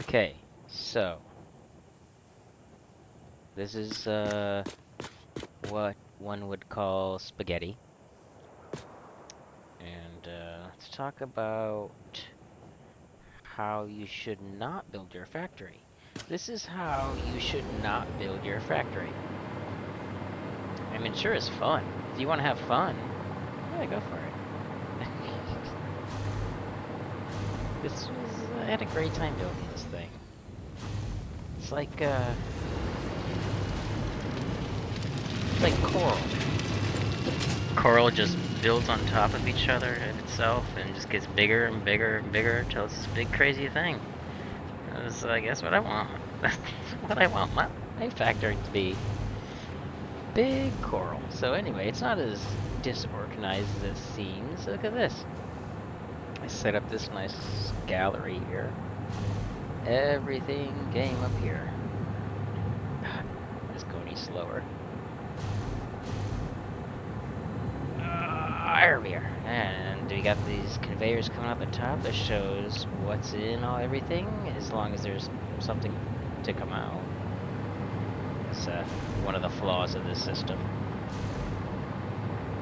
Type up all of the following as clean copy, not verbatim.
Okay, so this is what one would call spaghetti. And let's talk about how you should not build your factory. This is how you should not build your factory. I mean, sure, it's fun. If you want to have fun, yeah, go for it. I had a great time building this thing. It's like coral. Coral just builds on top of each other of itself and just gets bigger and bigger and bigger until it's this big crazy thing. That's, I guess, what I want. That's what I want my factory to be. Big coral. So anyway, it's not as disorganized as it seems. Look at this. I set up this nice gallery here. Everything came up here. Let's go any slower. There we are. And we got these conveyors coming up at the top that shows what's in everything, as long as there's something to come out. It's one of the flaws of this system.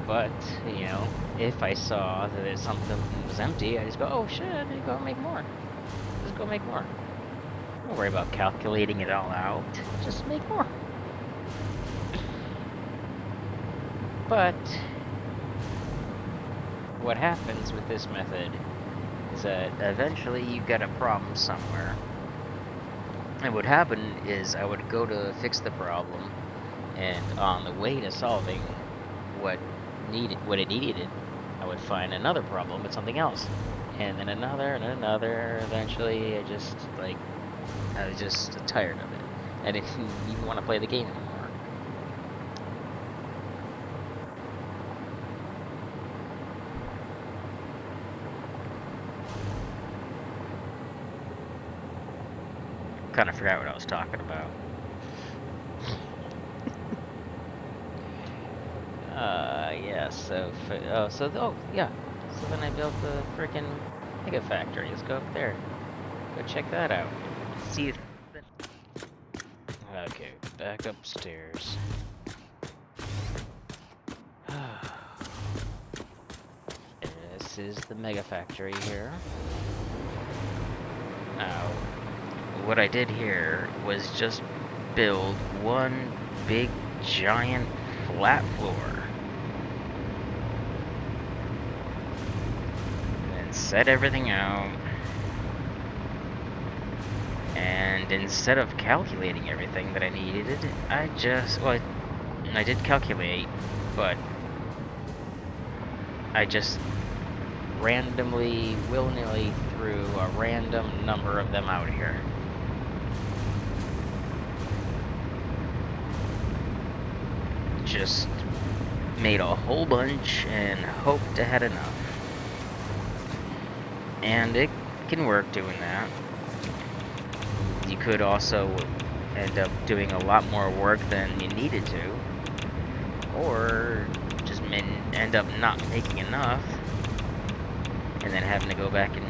But, you know, if I saw that something was empty, I just go, oh shit, I need to go make more. Just go make more. Don't worry about calculating it all out. Just make more. But what happens with this method is that eventually you get a problem somewhere. And what happened is I would go to fix the problem, and on the way to solving what it needed, I would find another problem with something else, and then another and another. Eventually, I was just tired of it. I didn't even want to play the game anymore. Kind of forgot what I was talking about. Yeah, so yeah. So then I built the freaking mega factory. Let's go up there. Go check that out. See if... Okay, back upstairs. This is the mega factory here. Now, what I did here was just build one big giant flat floor. And set everything out. And instead of calculating everything that I needed, I did calculate, but I just randomly, willy-nilly threw a random number of them out here. Just made a whole bunch and hoped I had enough. And it can work doing that. You could also end up doing a lot more work than you needed to, or just end up not making enough, and then having to go back and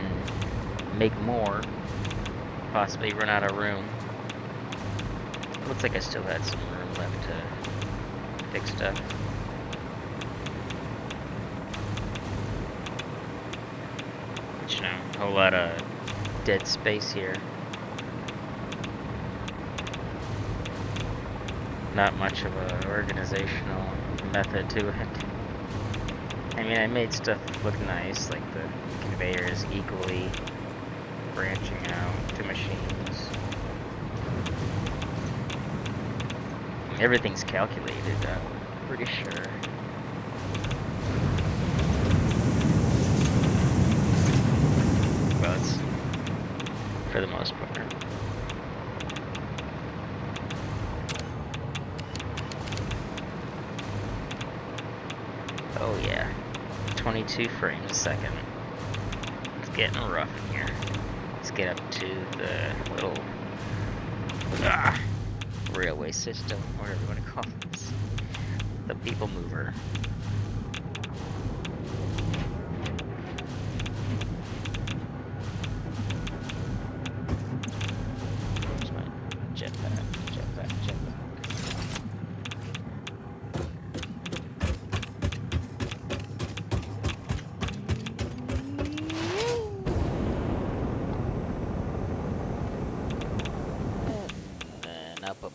make more, possibly run out of room. Looks like I still had some room left to fix stuff. Which, you know, a whole lot of dead space here. Not much of an organizational method to it. I mean, I made stuff look nice, like the conveyors equally branching out to machines. Everything's calculated, I'm pretty sure. Well, it's for the most part. Oh yeah, 22 frames a second. It's getting rough in here. Let's get up to the little railway system, whatever you want to call this. The people mover.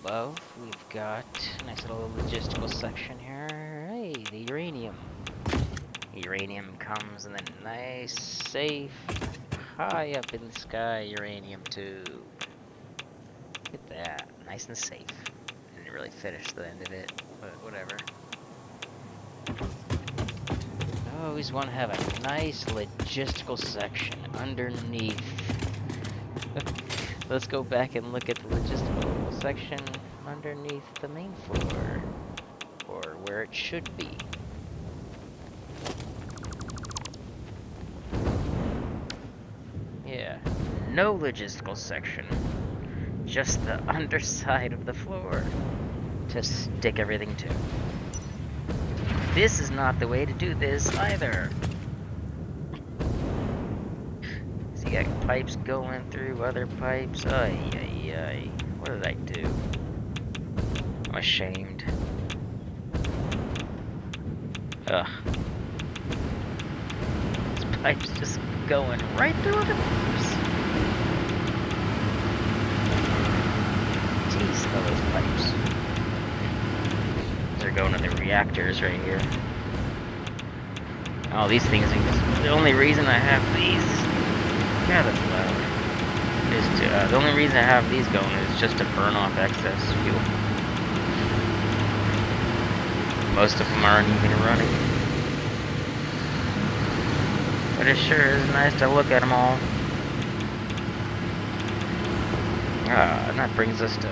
above, we've got a nice little logistical section here. Hey, the uranium. Uranium comes in a nice, safe, high up in the sky uranium tube. Look at that, nice and safe. Didn't really finish the end of it, but whatever. I always want to have a nice logistical section underneath. Let's go back and look at the logistical section underneath the main floor, or where it should be. Yeah, no logistical section, just the underside of the floor to stick everything to. This is not the way to do this either. So you got pipes going through other pipes. Ay, ay, ay. What did I do? I'm ashamed. Ugh. This pipe's just going right through other pipes. Jeez, all those pipes. They're going to the reactors right here. Oh, these things are just, the only reason I have these. Yeah, that's loud. Is to, the only reason I have these going is just to burn off excess fuel. Most of them aren't even running. But it sure is nice to look at them all. And that brings us to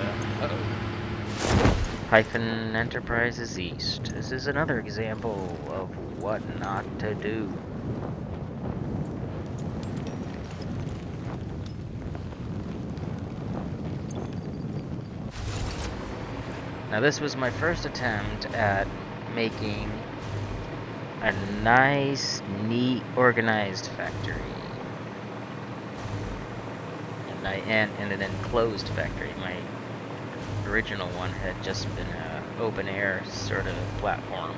Hyphen Enterprises East. This is another example of what not to do. Now this was my first attempt at making a nice, neat, organized factory. And an enclosed factory. My original one had just been an open air sort of platform.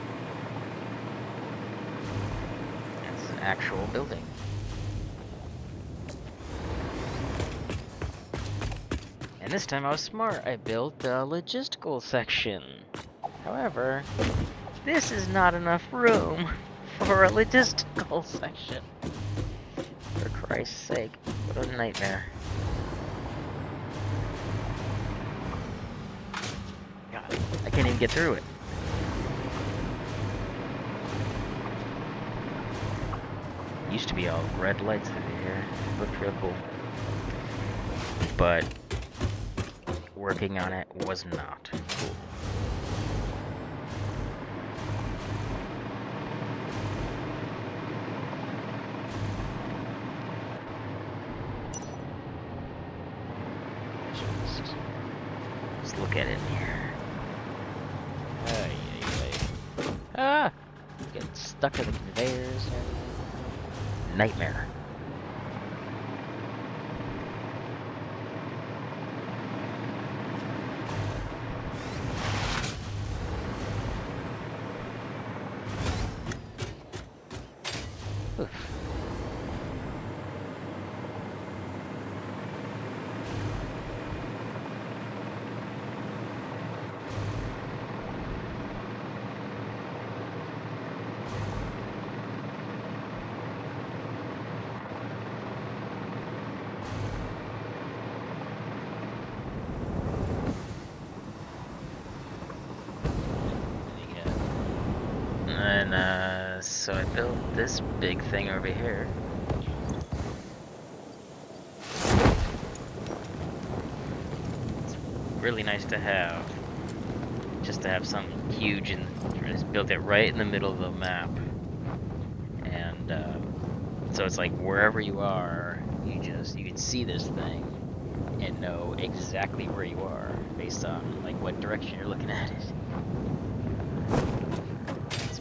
It's an actual building. And this time I was smart. I built a logistical section. However, this is not enough room for a logistical section. For Christ's sake, what a nightmare. God, I can't even get through it. Used to be all red lights over here. Looked real cool. But working on it was not cool. Let's look at it in here. Ah! Getting stuck in the conveyors. Nightmare. Oof. And so I built this big thing over here. It's really nice to have. Just to have something huge and just built it right in the middle of the map. And so it's like wherever you are, you can see this thing and know exactly where you are based on like what direction you're looking at it.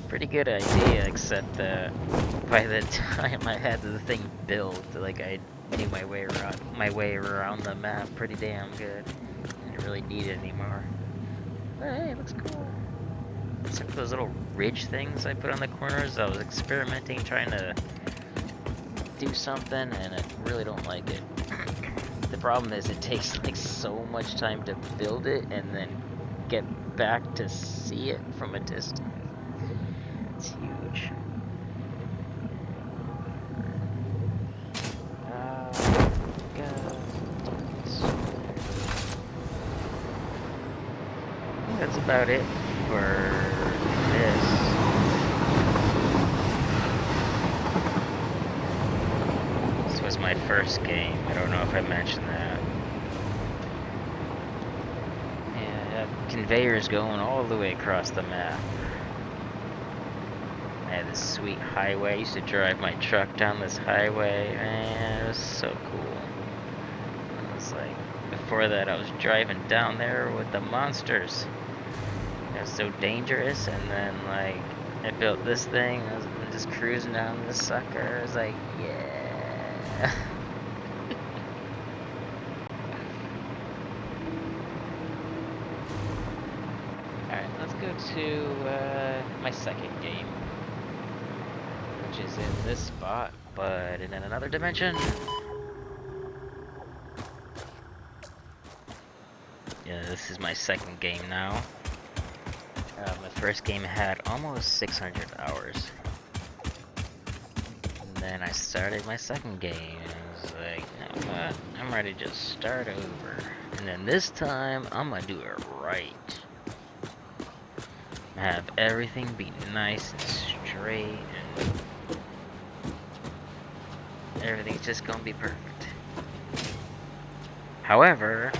Pretty good idea, except by the time I had the thing built, like I knew my way around the map pretty damn good. I didn't really need it anymore. But hey, it looks cool. Except for those little ridge things I put on the corners. I was experimenting, trying to do something, and I really don't like it. The problem is it takes like so much time to build it and then get back to see it from a distance. It's huge. That's about it for this. This was my first game. I don't know if I mentioned that. Yeah, conveyors going all the way across the map. I had this sweet highway. I used to drive my truck down this highway. Man, it was so cool. It was like, before that I was driving down there with the monsters. It was so dangerous, and then like I built this thing, I was just cruising down this sucker. I was like, yeah. Alright, let's go to my second game, which is in this spot, but in another dimension. Yeah, this is my second game now. My first game had almost 600 hours. And then I started my second game, and I was like, you know what? I'm ready to just start over. And then this time, I'm gonna do it right. Have everything be nice and straight, and everything's just gonna be perfect. However,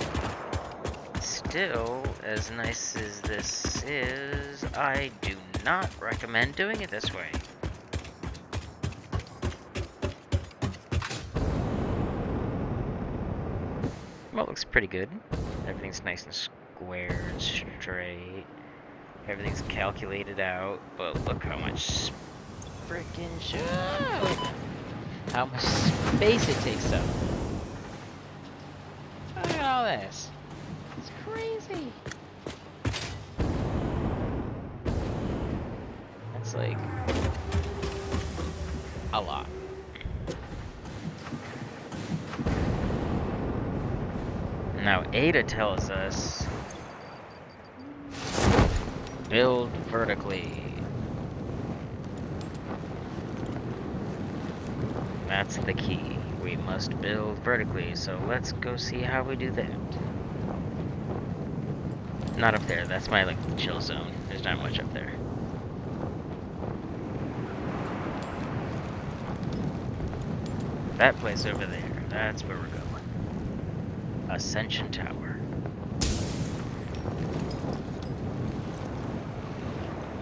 still, as nice as this is, I do not recommend doing it this way. Well, it looks pretty good. Everything's nice and square and straight. Everything's calculated out, but look how much freaking shit. How much space it takes up. Look at all this. It's crazy. That's like a lot. Now Ada tells us build vertically. That's the key. We must build vertically, so let's go see how we do that. Not up there, that's my like chill zone. There's not much up there. That place over there, that's where we're going. Ascension Tower.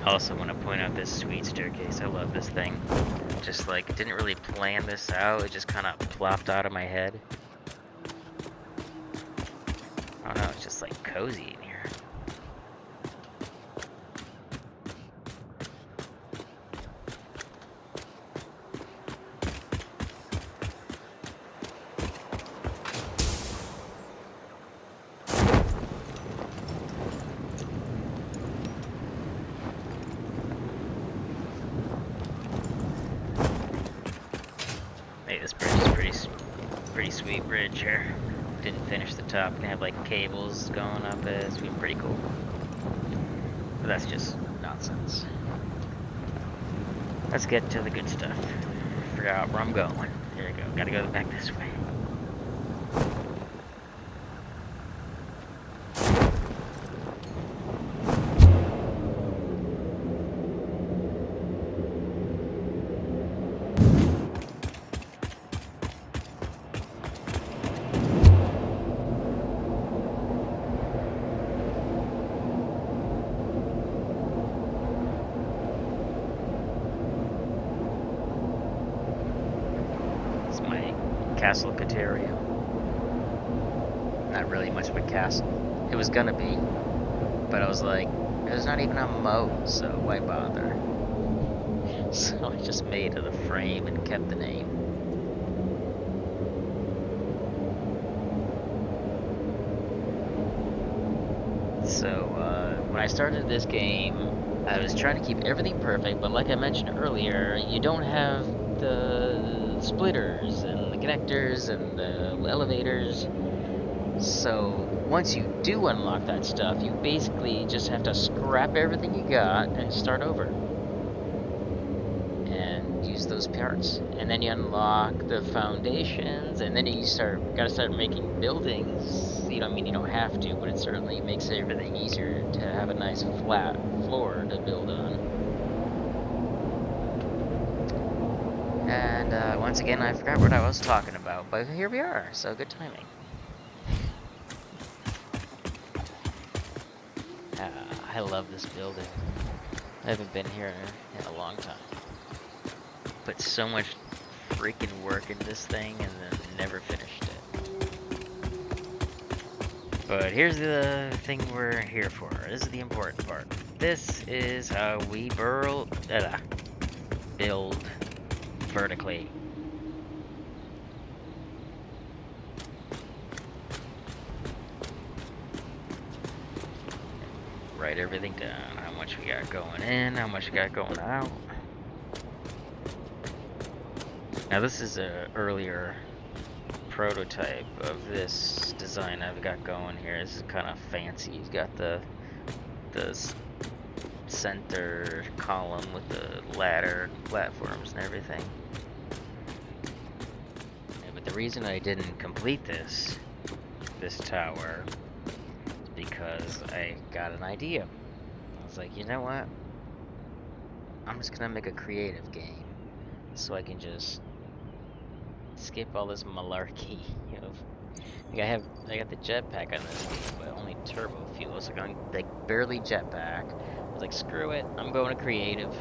I also want to point out this sweet staircase. I love this thing. Just like, didn't really plan this out, it just kind of plopped out of my head. I don't know, it's just like cozy in here. Hey, this bridge is pretty sweet bridge here. Didn't finish the top. Gonna have like cables going up it. It's been pretty cool. But that's just nonsense. Let's get to the good stuff. Forgot where I'm going. Here we go. Gotta go back this way. Castle Cateria. Not really much of a castle. It was gonna be, but I was like, there's not even a moat, so why bother? So I just made it a frame and kept the name. So when I started this game, I was trying to keep everything perfect, but like I mentioned earlier, you don't have the splitters and the connectors and the elevators. So once you do unlock that stuff, you basically just have to scrap everything you got and start over. And use those parts. And then you unlock the foundations, and then you gotta start making buildings. You know, I mean, you don't have to, but it certainly makes everything easier to have a nice flat floor to build on. And once again, I forgot what I was talking about, but here we are, so good timing. I love this building. I haven't been here in a long time. Put so much freaking work in this thing and then never finished it. But here's the thing we're here for. This is the important part. This is how we build vertically. Write everything down. How much we got going in, how much we got going out. Now this is a earlier prototype of this design I've got going here. This is kind of fancy. He's got the center column with the ladder, platforms, and everything. Yeah, but the reason I didn't complete this tower is because I got an idea. I was like, you know what? I'm just gonna make a creative game so I can just skip all this malarkey. You know, like I got the jetpack on this game, but only turbo fuel, so I'm like barely jetpack. I was like, screw it, I'm going to creative,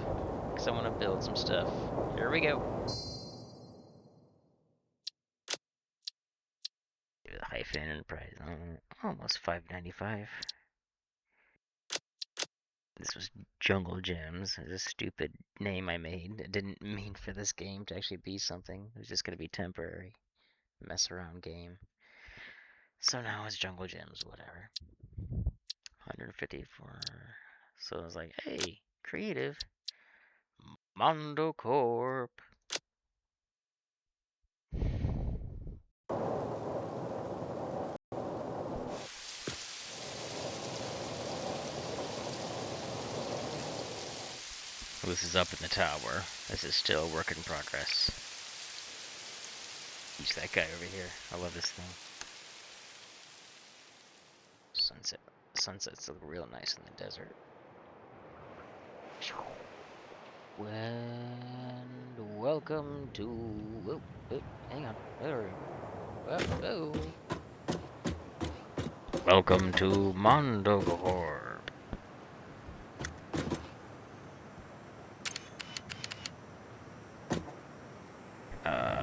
because I want to build some stuff. Here we go. Hyphen Enterprise, almost $5.95. This was Jungle Gems. It's a stupid name I made. It didn't mean for this game to actually be something. It was just going to be temporary. Mess around game. So now it's Jungle Gems, whatever. 154. So I was like, hey, creative. Mondo Corp. This is up in the tower. This is still a work in progress. Use that guy over here. I love this thing. Sunsets look real nice in the desert. And welcome to... Oh, hang on. Oh. Welcome to Mondo Corp.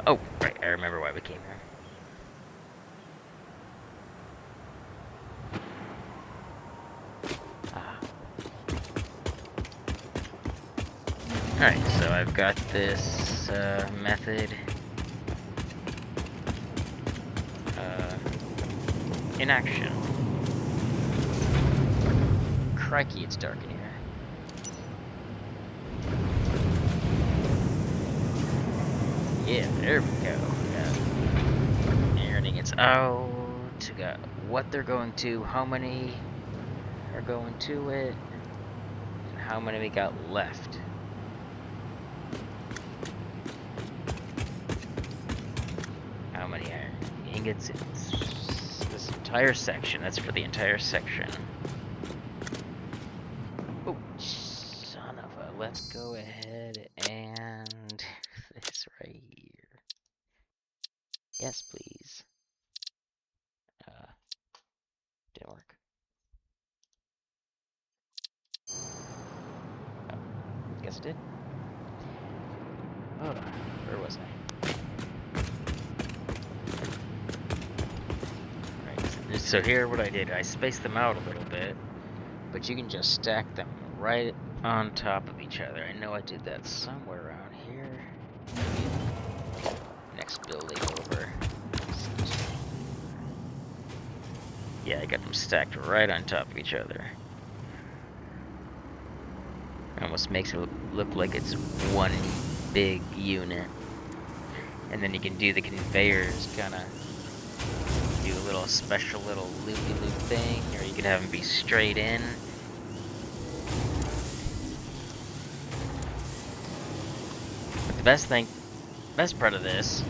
Oh, right, I remember why we came here. Alright, so I've got this method in action. Crikey, it's dark in here. Yeah, there we go. Everything it's out. We got what they're going to, how many are going to it, and how many we got left. How many iron ingots? It's this entire section. That's for the entire section. Oh, son of a. Let's go ahead and this right here. Yes, please. Didn't work. Oh, guess it did. Oh, where was I? Right, so here what I did, I spaced them out a little bit, but you can just stack them right on top of each other. I know I did that somewhere around here. Next building over. Yeah, I got them stacked right on top of each other. Almost makes it look like it's one big unit. And then you can do the conveyors, kind of do a little special little loopy-loop thing, or you could have them be straight in. But the best part of this,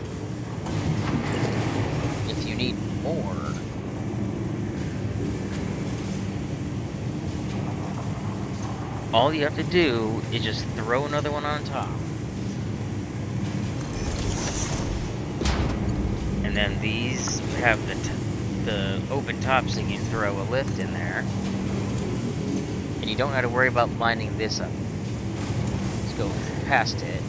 if you need more, all you have to do is just throw another one on top. And then these have the open top so you can throw a lift in there. And you don't have to worry about lining this up. Just go past it.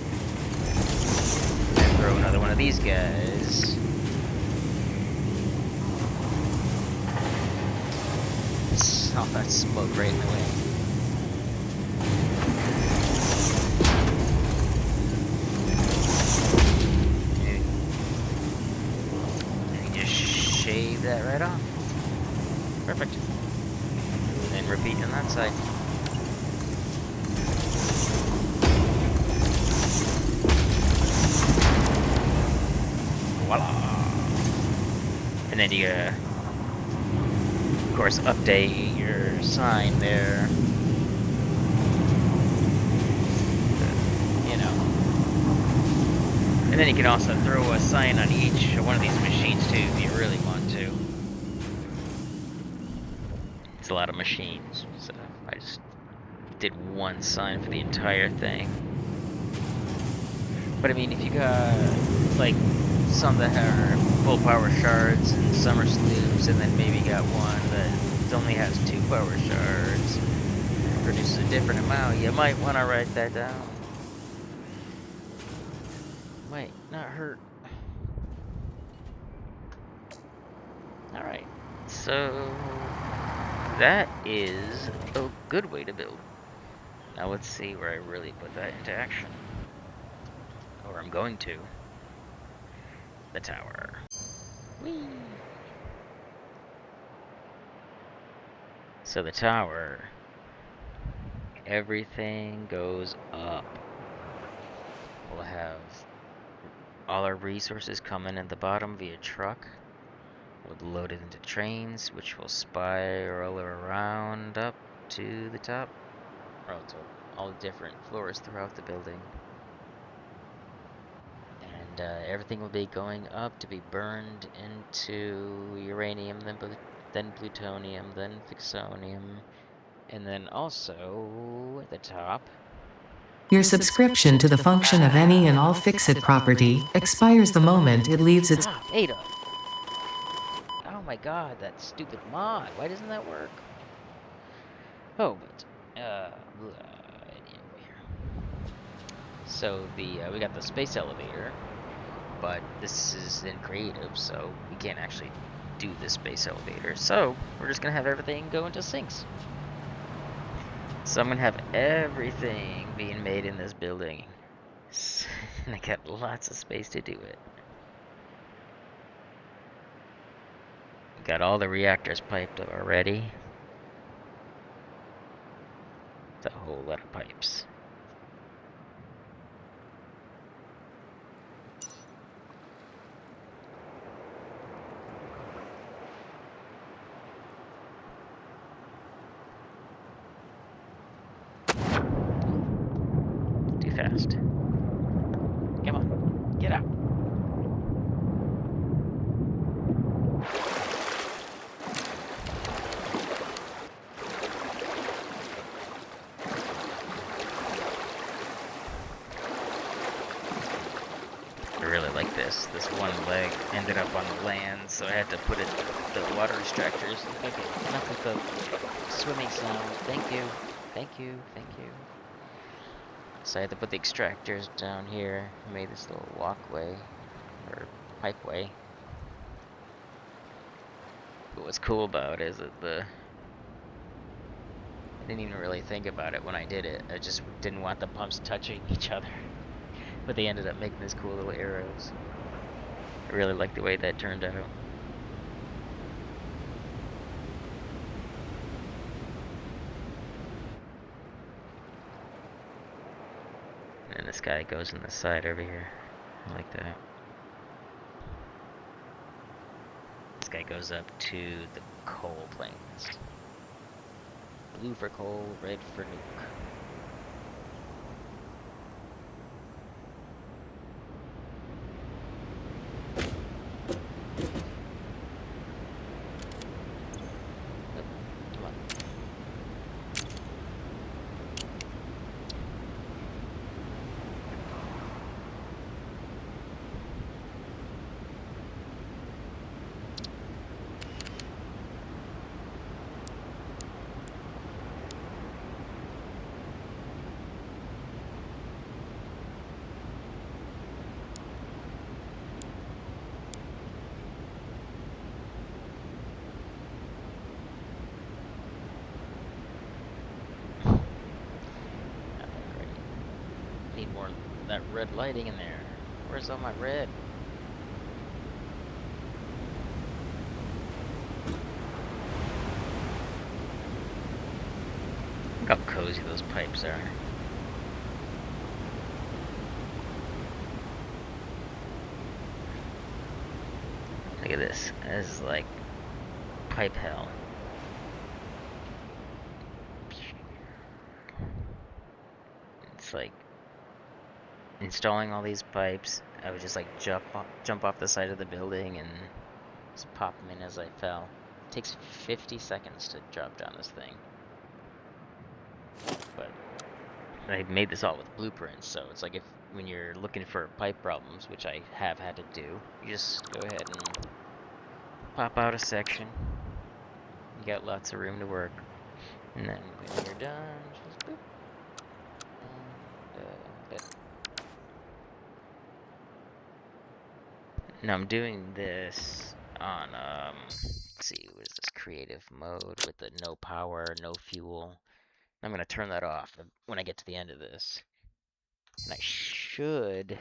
And throw another one of these guys. Oh, that smoke right in the way. Shave that right off. Perfect. And then repeat on that side. Voila! And then you of course, update your sign there. You know. And then you can also throw a sign on each one of these machines too, if you really want to. It's a lot of machines, so I just did one sign for the entire thing. But I mean, if you got like some that are full power shards and summer sleeves, and then maybe got one that only has 2 power shards, and produces a different amount, you might want to write that down. Might not hurt. Alright, so that is a good way to build. Now let's see where I really put that into action. Or I'm going to. The tower. Whee! So the tower, everything goes up. We'll have all our resources coming in the bottom via truck. We'll load it into trains, which will spiral around up to the top. Or to all the different floors throughout the building. And everything will be going up to be burned into uranium, then plutonium, then fixonium, and then also at the top. Your subscription to the function of any and all Fixit property expires the moment it leaves its... Stop, Ada! Oh my god, that stupid mod. Why doesn't that work? Oh, but, anyway. So we got the space elevator, but this is in creative, so we can't actually do the space elevator. So we're just gonna have everything go into sinks. So I'm gonna have everything being made in this building. And I got lots of space to do it. Got all the reactors piped up already. It's a whole lot of pipes. Too fast. Come on, get out. I really like this. This one leg ended up on the land, so I had to put it the water extractors. Okay, enough with the swimming sound. Thank you. Thank you. Thank you. So I had to put the extractors down here. I made this little walkway or pipeway. But what's cool about it is that I didn't even really think about it when I did it. I just didn't want the pumps touching each other. But they ended up making these cool little arrows. I really like the way that turned out. And this guy goes in the side over here. I like that. This guy goes up to the coal plains. Blue for coal, red for nuke. Come on. Need more of that red lighting in there. Where's all my red? Look how cozy those pipes are. Look at this. This is like pipe hell. It's like installing all these pipes. I would just like jump off the side of the building and just pop them in as I fell. It takes 50 seconds to drop down this thing. But I made this all with blueprints, so it's like when you're looking for pipe problems, which I have had to do, you just go ahead and pop out a section. You got lots of room to work. And then when you're done, just boop. And, now I'm doing this on, let's see, what is this, creative mode with the no power, no fuel. I'm gonna turn that off when I get to the end of this. And I should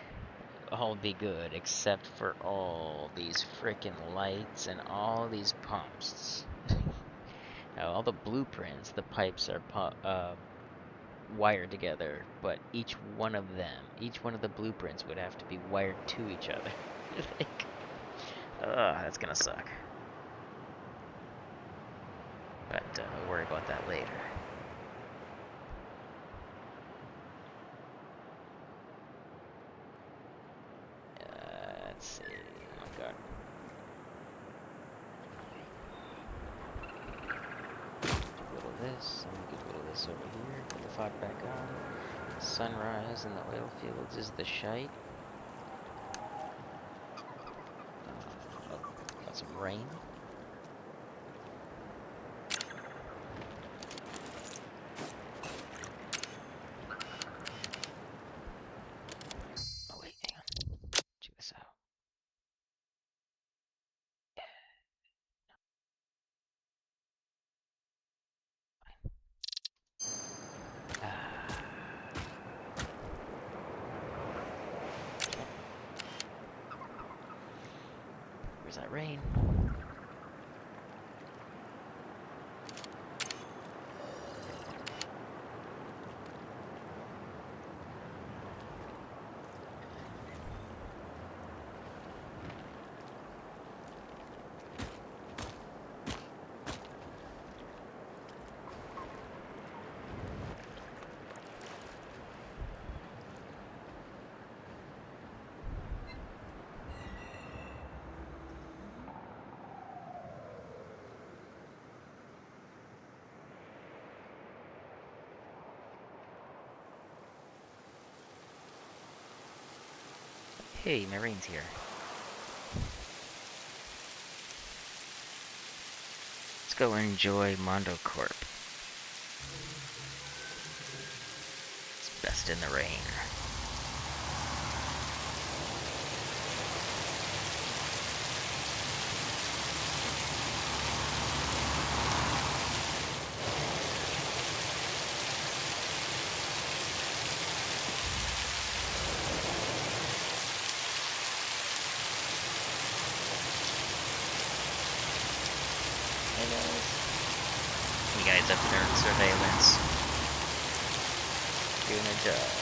all be good, except for all these frickin' lights and all these pumps. Now, all the blueprints, the pipes are wired together, but each one of the blueprints would have to be wired to each other. Like, that's gonna suck. But we'll worry about that later. Let's see. Oh god. Get rid of this, and get rid of this over here. Put the fog back on. Sunrise in the oil fields is the shite. Oh, got some rain. Oh wait, hang on. Check this out. Where's that rain? Hey, my rain's here. Let's go enjoy Mondo Corp. It's best in the rain. You guys up there in surveillance. Doing a job.